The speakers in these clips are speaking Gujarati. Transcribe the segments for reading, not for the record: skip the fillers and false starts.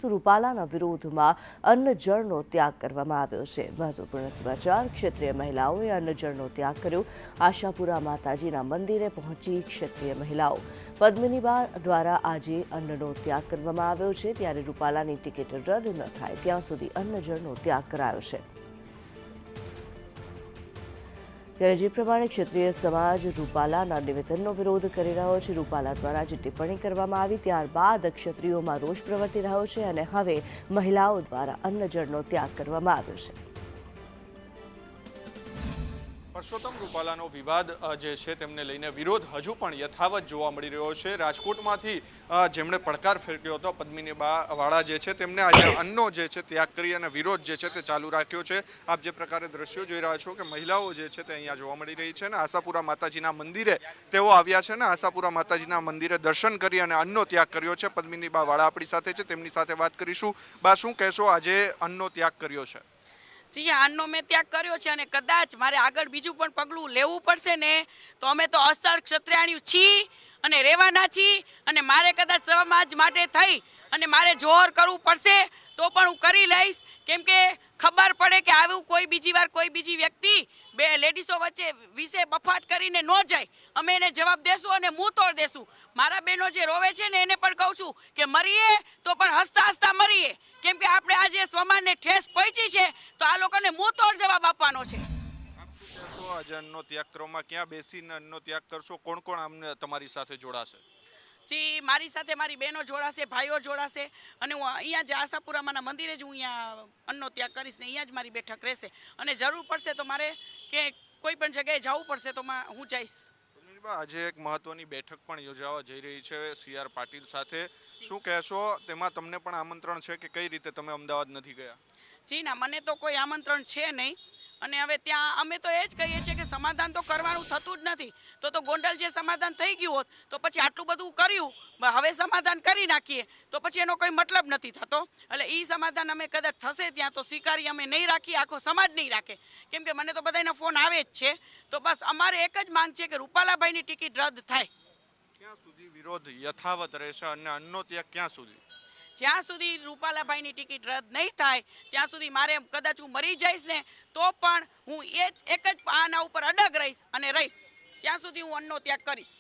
રૂપાલાના વિરોધમાં અન્નજળનો ત્યાગ કરવામાં આવ્યો છે। મહત્વપૂર્ણ સમાચાર, ક્ષત્રિય મહિલાઓએ અન્નજળનો ત્યાગ કર્યો। આશાપુરા માતાજીના મંદિરે પહોંચી ક્ષત્રિય મહિલાઓ પદ્મિનીબા દ્વારા આજે અન્નનો ત્યાગ કરવામાં આવ્યો છે। ત્યારે રૂપાલાની ટિકિટ રદ ન થાય ત્યાં સુધી અન્નજળનો ત્યાગ કરાયો છે। ત્યારે જે પ્રમાણે ક્ષત્રિય સમાજ રૂપાલાના નિવેદનનો વિરોધ કરી રહ્યો છે, રૂપાલા દ્વારા જે ટિપ્પણી કરવામાં આવી ત્યારબાદ ક્ષત્રિયોમાં રોષ પ્રવર્તી રહ્યો છે અને હવે મહિલાઓ દ્વારા અન્નજળનો ત્યાગ કરવામાં આવ્યો છે। પરસોત્તમ રૂપાલાનો વિવાદ જે છે તેમને લઈને વિરોધ હજુ પણ યથાવત જોવા મળી રહ્યો છે। રાજકોટમાંથી જેમણે પડકાર ફેંક્યો હતો પદ્મિનીબા વાળા જે છે તેમને આજે અન્નનો જે છે ત્યાગ કરી અને વિરોધ જે છે તે ચાલુ રાખ્યો છે। આપ જે પ્રકારે દ્રશ્યો જોઈ રહ્યા છો કે મહિલાઓ જે છે તે અહીંયા જોવા મળી રહી છે અને આશાપુરા માતાજીના મંદિરે તેઓ આવ્યા છે ને આશાપુરા માતાજીના મંદિરે દર્શન કરી અને અન્નનો ત્યાગ કર્યો છે। પદ્મિનીબા વાળા આપણી સાથે છે, તેમની સાથે વાત કરીશું। બા, શું કહેશો, આજે અન્નનો ત્યાગ કર્યો છે? જી હા, અન્નનો મેં ત્યાગ કર્યો છે અને કદાચ મારે આગળ બીજું પણ પગલું લેવું પડશે ને તો અમે તો અસલ ક્ષત્રિયાણી છીએ અને રહેવાના છીએ અને મારે કદાચ સમાજ માટે થઈ અને મારે જોહર કરવું પડશે તો પણ હું કરી લઈશ, કેમ કે ખબર પડે કે આવું કોઈ બીજી વાર કોઈ બીજી વ્યક્તિ બે લેડીઝો વચ્ચે વિશે બફાટ કરીને ન જાય, અમે એને જવાબ દેશું અને મું તોડ દેશું। મારા બહેનો જે રોવે છે ને એને પણ કહું છું કે મરીએ તો પણ હસતા હસતા મરીએ, કેમ કે આપણે આજે સમાજને ઠેસ પહોંચી છે તો આ લોકોને મું તોડ જવાબ આપવાનો છે। આજે અન્નનો ત્યાગ કરવામાં ક્યાં બેસીને અન્નનો ત્યાગ કરશો? કોણ કોણ આમને તમારી સાથે જોડાશે? જી, મારી સાથે મારી બહેનો જોડાશે, ભાઈઓ જોડાશે અને હું અહીંયા જ આશાપુરામાંના મંદિરે જ હું અહીંયા અન્નનો ત્યાગ કરીશ ને અહીંયા જ મારી બેઠક રહેશે અને જરૂર પડશે તો મારે કે કોઈ પણ જગ્યાએ જવું પડશે તો હું જઈશ। આજે એક મહત્વની બેઠક પણ યોજાવા જઈ રહી છે CR પાટીલ સાથે, શું કહેશો? તેમાં તમને પણ આમંત્રણ છે કે કઈ રીતે તમે અમદાવાદ નથી ગયા? જી ના, મને તો કોઈ આમંત્રણ છે નહીં અને હવે ત્યાં અમે તો એ જ કહીએ છીએ કે સમાધાન તો કરવાનું થતું જ નથી, તો ગોંડલ જે સમાધાન થઈ ગયું હોત તો પછી આટલું બધું કર્યું, હવે સમાધાન કરી નાખીએ તો પછી એનો કોઈ મતલબ નથી થતો। એટલે એ સમાધાન અમે કદાચ થશે ત્યાં તો સ્વીકારી અમે નહીં રાખીએ, આખો સમાજ નહીં રાખે, કેમ કે મને તો બધાના ફોન આવે જ છે। તો બસ અમારે એક જ માંગ છે કે રૂપાલાભાઈની ટિકિટ રદ થાય। ક્યાં સુધી વિરોધ યથાવત રહેશે અને અન્નનો ત્યાગ ક્યાં સુધી? જ્યાં સુધી રૂપાલાભાઈની ટિકિટ રદ નહીં થાય ત્યાં સુધી મારે કદાચ હું મરી જઈશ ને તો પણ હું એક જ આના ઉપર અડગ રહીશ અને રહીશ, ત્યાં સુધી હું અન્નનો ત્યાગ કરીશ।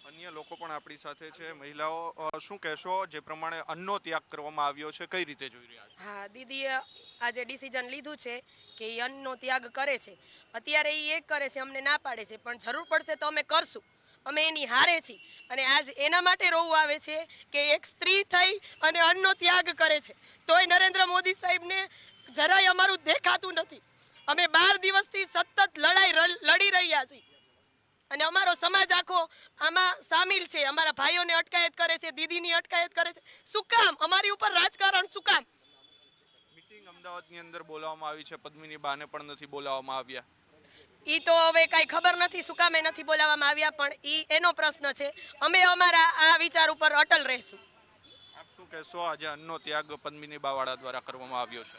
અન્ય લોકો પણ આપણી સાથે છે, મહિલાઓ, શું કહેશો? જે પ્રમાણે અન્નનો ત્યાગ કરવામાં આવ્યો છે કઈ રીતે જોઈ રહ્યા છો? હા, દીદીએ આજે ડિસિઝન લીધું છે કે એ અન્નનો ત્યાગ કરે છે। અત્યારે એ કરે છે, અમને ના પાડે છે, પણ જરૂર પડશે તો અમે કરશું, અમે એની હારે છીએ અને આજ એના માટે રોવું આવે છે કે એક સ્ત્રી થઈ અને અન્નનો ત્યાગ કરે છે તોય નરેન્દ્ર મોદી સાહેબને જરાય અમારું દેખાતું નથી। અમે 12 દિવસથી સતત લડી રહ્યા છીએ અને અમારો સમાજ આખો આમાં સામેલ છે। અમારા ભાઈઓને અટકાયત કરે છે, દીદીની અટકાયત કરે છે, શું કામ? અમારી ઉપર રાજકારણ શું કામ? મીટિંગ અમદાવાદની અંદર બોલાવવામાં આવી છે, પદ્મિનીબાને પણ નથી બોલાવવામાં આવ્યા। ઈ તો હવે કાંઈ ખબર નથી શું કામ નથી બોલાવવામાં આવ્યા, પણ ઈ એનો પ્રશ્ન છે। અમે અમારા આ વિચાર ઉપર અટલ રહીશું। આપ શું કહેશો? આજે અન્નનો ત્યાગ પદ્મિનીબા વાળા દ્વારા કરવામાં આવ્યો છે,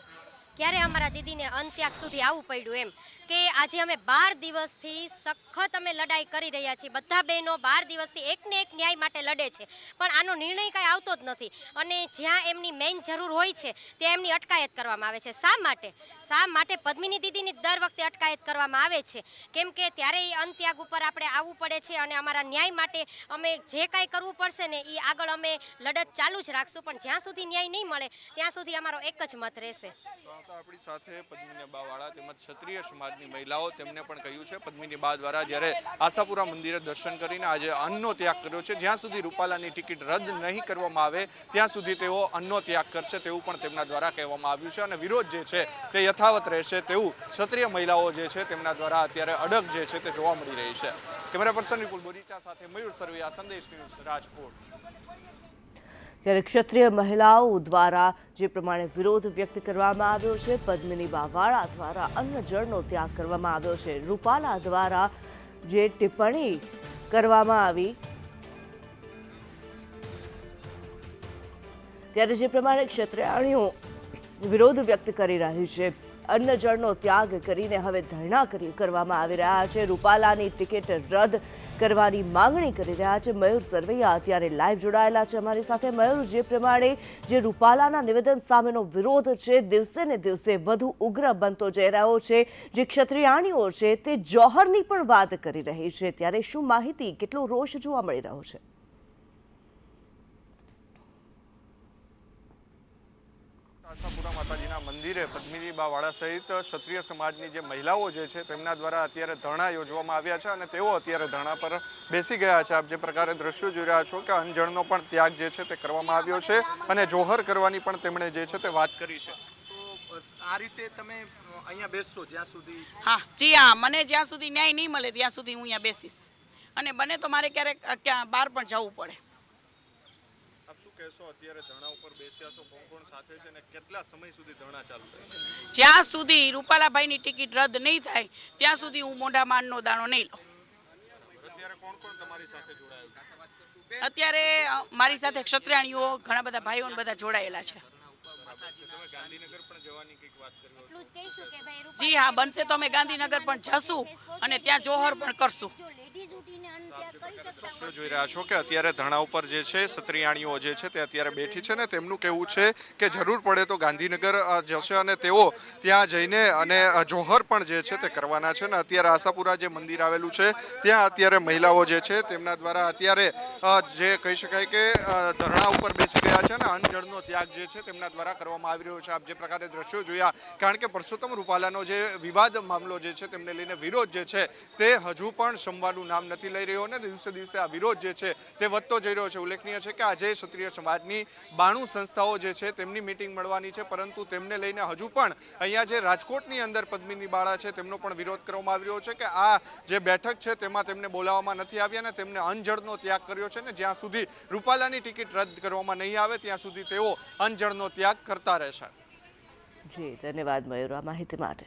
ક્યારે અમારા દીદીને અંત્યાગ સુધી આવવું પડ્યું એમ કે આજે અમે 12 દિવસથી સખત અમે લડાઈ કરી રહ્યા છીએ। બધા બહેનો 12 દિવસથી એકને એક ન્યાય માટે લડે છે, પણ આનો નિર્ણય કાંઈ આવતો જ નથી અને જ્યાં એમની મેઇન જરૂર હોય છે ત્યાં એમની અટકાયત કરવામાં આવે છે। શા માટે પદ્મિની દીદીની દર વખતે અટકાયત કરવામાં આવે છે? કેમ કે ત્યારે એ અંત્યાગ ઉપર આપણે આવવું પડે છે અને અમારા ન્યાય માટે અમે જે કાંઈ કરવું પડશે ને એ આગળ અમે લડત ચાલુ જ રાખશું, પણ જ્યાં સુધી ન્યાય નહીં મળે ત્યાં સુધી અમારો એક જ મત રહેશે। આપણી સાથે પદ્મિનીબા વાળા તેમજ ક્ષત્રિય સમાજની મહિલાઓ, તેમને પણ કહ્યું છે પદ્મિનીબા દ્વારા જ્યારે આશાપુરા મંદિરે દર્શન કરીને આજે અન્નનો ત્યાગ કર્યો છે, જ્યાં સુધી રૂપાલાની ટિકિટ રદ નહીં કરવામાં આવે ત્યાં સુધી તેઓ અન્નનો ત્યાગ કરશે તેવું પણ તેમના દ્વારા કહેવામાં આવ્યું છે અને વિરોધ જે છે તે યથાવત રહેશે તેવું ક્ષત્રિય મહિલાઓ જે છે તેમના દ્વારા અત્યારે અડગ જે છે તે જોવા મળી રહી છે। કેમેરા પર્સન વિપુલ બોરીચા સાથે મયુર સરવૈયા, સંદેશ ન્યૂઝ, રાજકોટ। ત્યારે ક્ષત્રિય મહિલાઓ દ્વારા જે પ્રમાણે વિરોધ વ્યક્ત કરવામાં આવ્યો છે, પદ્મિનીબા વાળા દ્વારા અન્નજળનો ત્યાગ કરવામાં આવ્યો છે, રૂપાલા દ્વારા જે ટિપ્પણી કરવામાં આવી ત્યારે જે પ્રમાણે ક્ષત્રિયાણીઓ વિરોધ વ્યક્ત કરી રહ્યું છે. અન્નજળનો ત્યાગ કરીને હવે ધરણા કરવામાં આવી રહ્યા છે. રૂપાલાની ટિકિટ રદ કરવાની માંગણી કરી રહ્યા છે. મયુર સરવૈયા અત્યારે લાઈવ જોડાયેલા છે અમારી સાથે. મયુર, જે પ્રમાણે જે રૂપાલાના નિવેદન સામેનો વિરોધ છે દિવસે ને દિવસે વધુ ઉગ્ર બનતો જઈ રહ્યો છે, જે ક્ષત્રિયાણીઓ છે તે જોહરની પણ વાત કરી રહી છે, ત્યારે શું માહિતી, કેટલો રોષ જોવા મળી રહ્યો છે? આશાપુરા માતાજીના મંદિરે પદ્મિની બા વાળા સહિત ક્ષત્રિય સમાજની જે મહિલાઓ જે છે તેમના દ્વારા અત્યારે ધરણા યોજવામાં આવ્યા છે અને તેઓ અત્યારે ધરણા પર બેસી ગયા છે. આપ જે પ્રકારે દ્રશ્યો જોઈ રહ્યા છો કે અન્નજળનો પણ ત્યાગ જે છે તે કરવામાં આવ્યો છે અને જોહર કરવાની પણ તેમણે જે છે તે વાત કરી છે. તો આ રીતે તમે અહીંયા બેસશો જ્યાં સુધી? હા જી હા, મને જ્યાં સુધી ન્યાય નહીં મળે ત્યાં સુધી હું અહીંયા બેસીશ અને બને તો મારે ક્યારેક ક્યાં બહાર પણ જવું પડે. આપ શું કહેશો, અત્યારે ધરણા ઉપર બેસ્યા છો, કોણ કોણ સાથે છે અને કેટલા સમય સુધી ધરણા ચાલુ રહેશે? જ્યાં સુધી રૂપાલાભાઈની ટિકિટ રદ નહીં થાય ત્યાં સુધી હું મોઢા માનનો દાણો નહીં લઉં. અત્યારે કોણ કોણ તમારી સાથે જોડાયેલ છે? અત્યારે મારી સાથે ક્ષત્રિયાણીઓ ઘણા બધા ભાઈઓ ને બધા જોડાયેલા છે. તમે ગાંધીનગર પણ જવાની કંઈક વાત કરી? જી હા, બનશે તો અમે ગાંધીનગર પણ જશું અને ત્યાં જોહર પણ કરશું. દ્રશ્યો જોઈ રહ્યા છો કે અત્યારે ધરણા ઉપર જે છે ક્ષત્રિયાણીઓ જે છે તે અત્યારે બેઠી છે ને તેમનું કહેવું છે કે જરૂર પડે તો ગાંધીનગર જશે અને તેઓ ત્યાં જઈને અને જોહર પણ જે છે તે કરવાના છે. ને અત્યારે આશાપુરા જે મંદિર આવેલું છે ત્યાં અત્યારે મહિલાઓ જે છે તેમના દ્વારા અત્યારે જે કહી શકાય કે ધરણા ઉપર બેસી ગયા છે અને અન્નજળનો ત્યાગ જે છે તેમના દ્વારા કરવામાં આવી રહ્યો છે. આપ જે પ્રકારે દ્રશ્યો જોયા, કારણ કે પરસોત્તમ રૂપાલાનો જે વિવાદ મામલો જે છે તેમને લઈને વિરોધ જે છે તે હજુ પણ શમવાનું નામ નથી લઈ રહ્યો અને દિવસે દિવસે આ વિરોધ જે છે તે વધતો જઈ રહ્યો છે. ઉલ્લેખનીય છે કે આજે ક્ષત્રિય સમાજની 92 સંસ્થાઓ જે છે તેમની મીટિંગ મળવાની છે, પરંતુ તેમને લઈને હજુ પણ અહીંયા જે રાજકોટની અંદર પદ્મિની બાળા છે તેમનો પણ વિરોધ કરવામાં આવી રહ્યો છે કે આ જે બેઠક છે તેમાં તેમને બોલાવવામાં નથી આવ્યા અને તેમને અન્નજળનો ત્યાગ કર્યો છે ને જ્યાં સુધી રૂપાલાની ટિકિટ રદ કરવામાં નહીં આવે ત્યાં સુધી તેઓ અન્નજળનો ત્યાગ કરતા રહેશે. જી ધન્યવાદ મયુર આ માહિતી માટે.